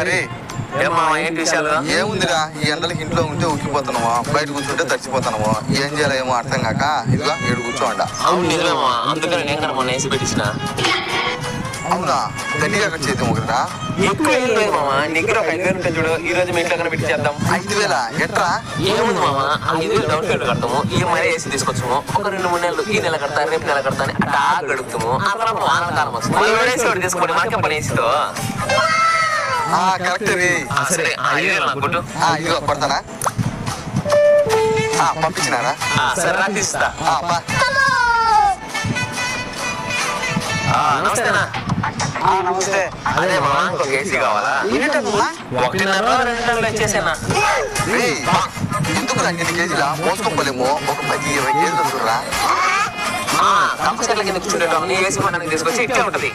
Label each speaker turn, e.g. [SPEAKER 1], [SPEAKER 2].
[SPEAKER 1] రే
[SPEAKER 2] ఏంటి విషయాలు?
[SPEAKER 1] ఏముందిరా, ఈ ఎండలకి ఇంట్లో ఉంటే ఉక్కిపోతున్నావా, బయట కూర్చుంటే తడిచిపోతున్నావా, ఏం చేయాలో ఏమో అర్థం కాక ఇదిగా ఏడు కూర్చోండ.
[SPEAKER 2] అవును నిజమేమా, అందుకని నేను కదా మొన్న వేసి పెట్టించిన.
[SPEAKER 1] అవునా, గట్టిగా కట్ చేద్దాం ఒకరా.
[SPEAKER 2] ఎక్కువ ఏం లేదు మామ, దగ్గర ఒక 5,000 ఉంటుంది చూడు, ఈ రోజు మీ ఇంట్లో కన్నా పెట్టి చేద్దాం.
[SPEAKER 1] 5,000 ఎట్రా?
[SPEAKER 2] ఏముంది మామ, 5,000 డౌన్ పేమెంట్ కడతాము, ఈఎంఐ వేసి తీసుకొచ్చాము. ఒక 2-3 నెలలు ఈ నెల కడతా, రేపు నెల కడతా అని అట్టా గడుపుతాము. ఆ తర్వాత వానల కాలం వస్తుంది, వేసి తీసుకోండి, మాకే పని వేసితో.
[SPEAKER 1] కరెక్ట్ రీ.
[SPEAKER 2] సరే 5,000 నాకు కొట్టు.
[SPEAKER 1] ఇదిగో కొడతానా, పంపించినారా?
[SPEAKER 2] సరే రా తీస్తా. నమస్తేనా.
[SPEAKER 1] నమస్తే.
[SPEAKER 2] అదే మామ, ఇంకొక ఏసీ కావాలా? 1.5-2 వచ్చేసానా?
[SPEAKER 1] ఎందుకు రండి కేజీలా మోసుకోలేము, ఒక 10-20 కేజీలు వస్తుర్రా.
[SPEAKER 2] కంపల్సరీ కింద కూర్చుంటే ఏసీ కొనడానికి తీసుకొచ్చి ఇట్లే ఉంటది.